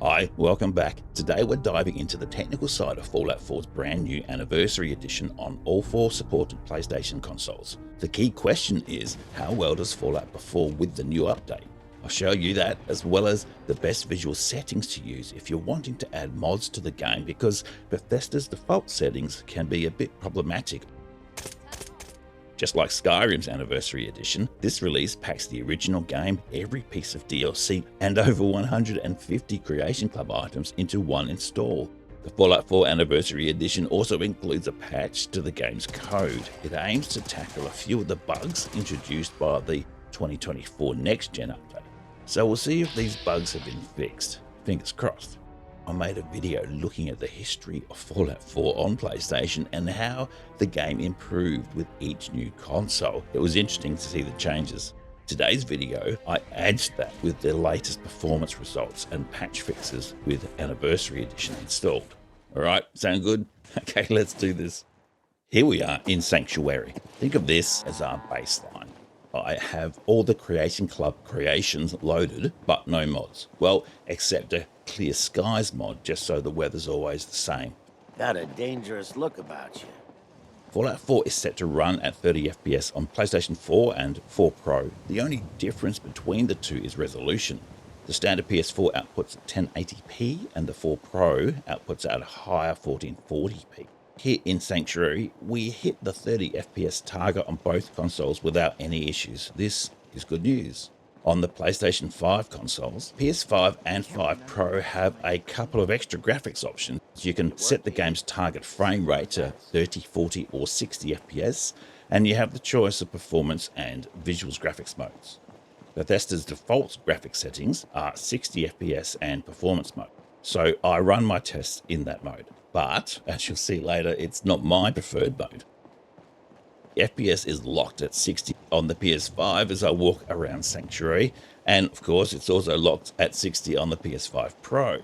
Hi, welcome back. Today we're diving into the technical side of Fallout 4's brand new Anniversary Edition on all 4 supported PlayStation consoles. The key question is, how well does Fallout perform with the new update? I'll show you that, as well as the best visual settings to use if you're wanting to add mods to the game, because Bethesda's default settings can be a bit problematic. Just like Skyrim's Anniversary Edition, this release packs the original game, every piece of DLC, and over 150 Creation Club items into one install. The Fallout 4 Anniversary Edition also includes a patch to the game's code. It aims to tackle a few of the bugs introduced by the 2024 Next Gen update. So we'll see if these bugs have been fixed. Fingers crossed. I made a video looking at the history of Fallout 4 on PlayStation and how the game improved with each new console. It was interesting to see the changes. Today's video, I add to that with the latest performance results and patch fixes with Anniversary Edition installed. Alright, sound good? Okay, let's do this. Here we are in Sanctuary. Think of this as our baseline. I have all the Creation Club creations loaded, but no mods. Well, except a Clear Skies mod, just so the weather's always the same. Got a dangerous look about you. Fallout 4 is set to run at 30 FPS on PlayStation 4 and 4 Pro. The only difference between the two is resolution. The standard PS4 outputs at 1080p and the 4 Pro outputs at a higher 1440p. Here in Sanctuary, we hit the 30 FPS target on both consoles without any issues. This is good news. On the PlayStation 5 consoles, PS5 and 5 Pro have a couple of extra graphics options. You can set the game's target frame rate to 30, 40 or 60 FPS, and you have the choice of performance and visuals graphics modes. Bethesda's default graphics settings are 60 FPS and performance mode, so I run my tests in that mode. But, as you'll see later, it's not my preferred mode. FPS is locked at 60 on the PS5 as I walk around Sanctuary, and of course it's also locked at 60 on the PS5 Pro.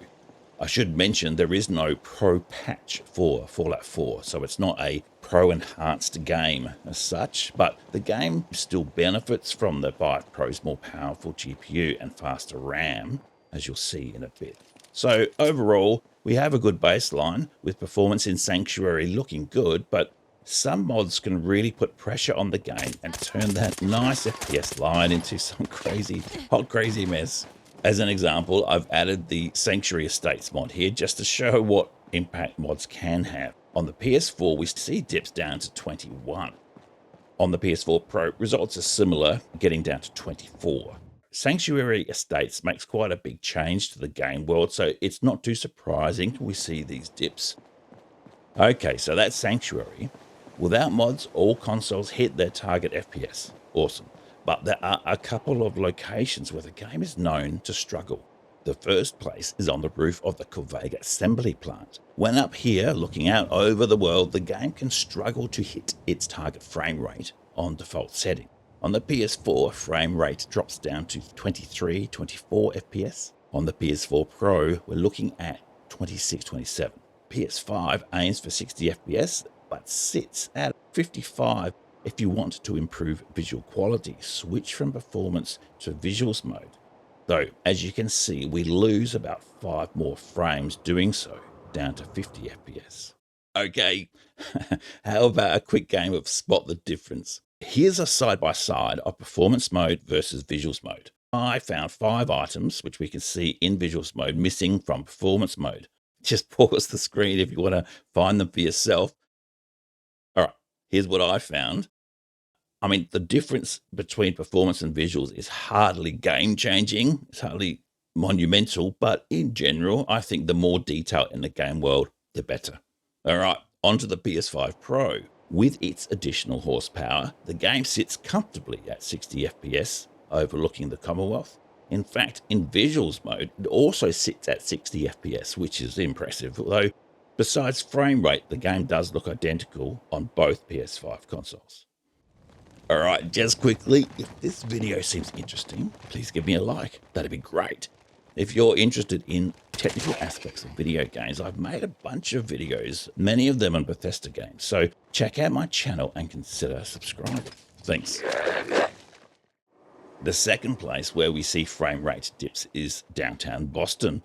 I should mention there is no Pro patch for Fallout 4, so it's not a Pro enhanced game as such, but the game still benefits from the 5 Pro's more powerful GPU and faster RAM, as you'll see in a bit. So overall, we have a good baseline with performance in Sanctuary looking good, but some mods can really put pressure on the game and turn that nice FPS line into some crazy mess. As an example, I've added the Sanctuary Estates mod here just to show what impact mods can have. On the PS4, we see dips down to 21. On the PS4 Pro, results are similar, getting down to 24. Sanctuary Estates makes quite a big change to the game world, so it's not too surprising we see these dips. Okay, so that's Sanctuary. Without mods, all consoles hit their target FPS. Awesome. But there are a couple of locations where the game is known to struggle. The first place is on the roof of the Corvega Assembly Plant. When up here, looking out over the world, the game can struggle to hit its target frame rate on default setting. On the PS4, frame rate drops down to 23, 24 FPS. On the PS4 Pro, we're looking at 26, 27. PS5 aims for 60 FPS, but sits at 55. If you want to improve visual quality, switch from performance to visuals mode. Though, as you can see, we lose about 5 more frames doing so, down to 50 FPS. Okay, how about a quick game of Spot the Difference? Here's a side-by-side of performance mode versus visuals mode. I found 5 items, which we can see in visuals mode, missing from performance mode. Just pause the screen if you want to find them for yourself. All right, here's what I found. I mean, the difference between performance and visuals is hardly game-changing. It's hardly monumental, but in general, I think the more detail in the game world, the better. All right, onto the PS5 Pro. With its additional horsepower, the game sits comfortably at 60 FPS, overlooking the Commonwealth. In fact, in visuals mode, it also sits at 60 FPS, which is impressive, although besides frame rate, the game does look identical on both PS5 consoles. Alright, just quickly, if this video seems interesting, please give me a like. That'd be great. If you're interested in technical aspects of video games, I've made a bunch of videos, many of them on Bethesda games, so check out my channel and consider subscribing. Thanks. The second place where we see frame rate dips is downtown Boston.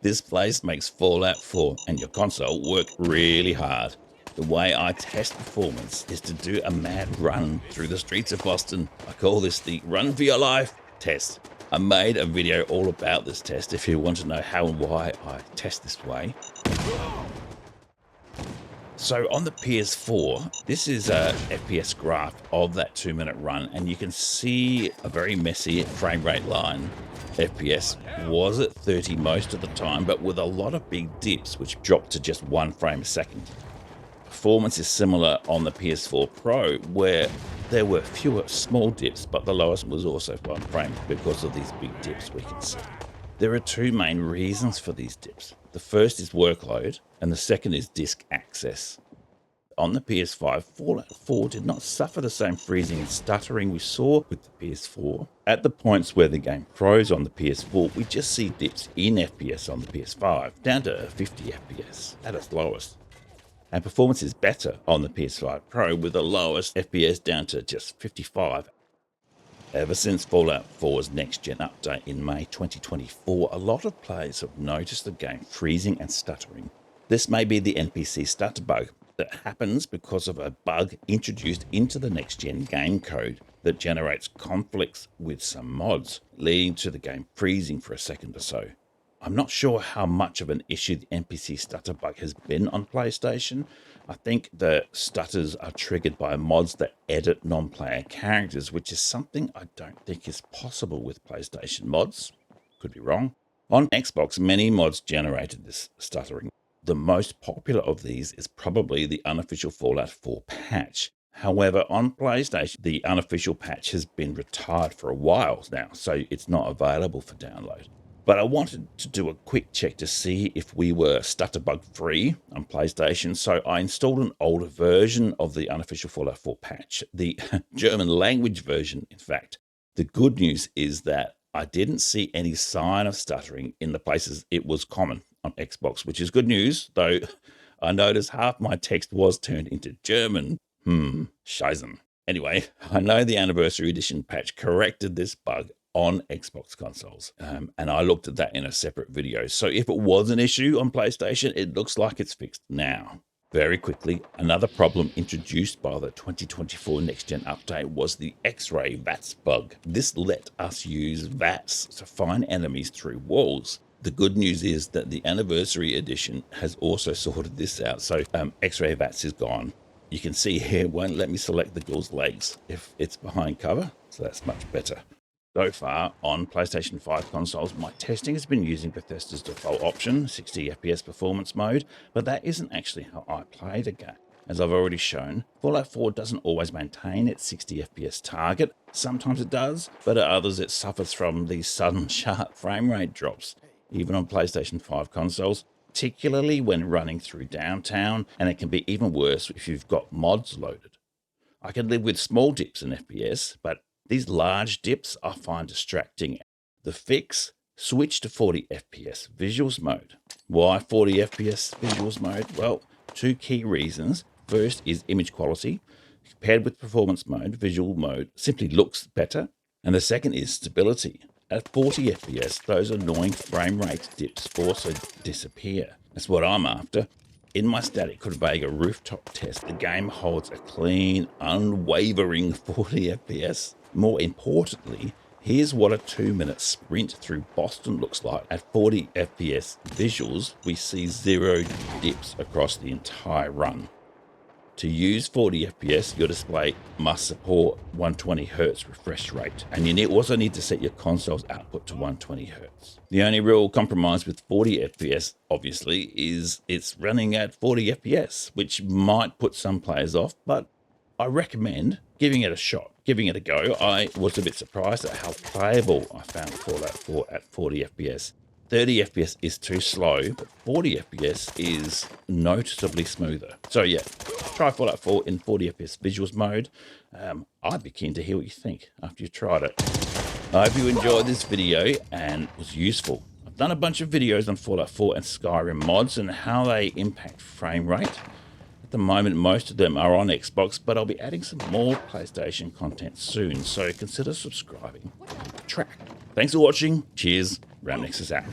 This place makes Fallout 4 and your console work really hard. The way I test performance is to do a mad run through the streets of Boston. I call this the Run for Your Life test. I made a video all about this test if you want to know how and why I test this way. So on the PS4, this is a FPS graph of that 2-minute run, and you can see a very messy frame rate line. FPS was at 30 most of the time, but with a lot of big dips, which dropped to just 1 frame a second. Performance is similar on the PS4 Pro, where there were fewer small dips, but the lowest was also 1 frame because of these big dips we can see. There are 2 main reasons for these dips. The first is workload, and the second is disk access. On the PS5, Fallout 4 did not suffer the same freezing and stuttering we saw with the PS4. At the points where the game froze on the PS4, we just see dips in FPS on the PS5, down to 50 FPS at its lowest. And performance is better on the PS5 Pro, with the lowest FPS down to just 55. Ever since Fallout 4's next-gen update in May 2024, a lot of players have noticed the game freezing and stuttering. This may be the NPC Stutter bug that happens because of a bug introduced into the next-gen game code that generates conflicts with some mods, leading to the game freezing for a second or so. I'm not sure how much of an issue the NPC Stutter bug has been on PlayStation. I think the stutters are triggered by mods that edit non-player characters, which is something I don't think is possible with PlayStation mods. Could be wrong. On Xbox, many mods generated this stuttering. The most popular of these is probably the unofficial Fallout 4 patch. However, on PlayStation, the unofficial patch has been retired for a while now, so it's not available for download. But I wanted to do a quick check to see if we were stutter bug free on PlayStation, so I installed an older version of the unofficial Fallout 4 patch, the German language version, in fact. The good news is that I didn't see any sign of stuttering in the places it was common on Xbox, which is good news, though I noticed half my text was turned into German. Scheißen. Anyway, I know the Anniversary Edition patch corrected this bug on Xbox consoles, and I looked at that in a separate video. So if it was an issue on PlayStation, it looks like it's fixed now. Very quickly, another problem introduced by the 2024 next-gen update was the X-Ray VATS bug. This let us use VATS to find enemies through walls. The good news is that the Anniversary Edition has also sorted this out, so X-Ray VATS is gone. You can see here it won't let me select the girl's legs if it's behind cover, so that's much better. So far, on PlayStation 5 consoles, my testing has been using Bethesda's default option, 60 FPS performance mode, but that isn't actually how I play the game. As I've already shown, Fallout 4 doesn't always maintain its 60 FPS target. Sometimes it does, but at others it suffers from these sudden sharp frame rate drops, even on PlayStation 5 consoles, particularly when running through downtown, and it can be even worse if you've got mods loaded. I can live with small dips in FPS, but these large dips I find distracting. The fix: switch to 40 FPS visuals mode. Why 40 FPS visuals mode? Well, 2 key reasons. First is image quality. Compared with performance mode, visual mode simply looks better. And the second is stability. At 40 FPS, those annoying frame rate dips also disappear. That's what I'm after. In my static Corvega rooftop test, the game holds a clean, unwavering 40 FPS. More importantly, here's what a 2-minute sprint through Boston looks like. At 40 FPS visuals, we see 0 dips across the entire run. To use 40 FPS, your display must support 120Hz refresh rate, and you also need to set your console's output to 120Hz. The only real compromise with 40 FPS, obviously, is it's running at 40 FPS, which might put some players off, but I recommend giving it a shot, giving it a go. I was a bit surprised at how playable I found Fallout 4 at 40 FPS. 30 FPS is too slow, but 40 FPS is noticeably smoother. So yeah, try Fallout 4 in 40 FPS visuals mode. I'd be keen to hear what you think after you've tried it. I hope you enjoyed this video and it was useful. I've done a bunch of videos on Fallout 4 and Skyrim mods and how they impact frame rate. At the moment, most of them are on Xbox, but I'll be adding some more PlayStation content soon, so consider subscribing. Track. Thanks for watching. Cheers. Ramnix is out.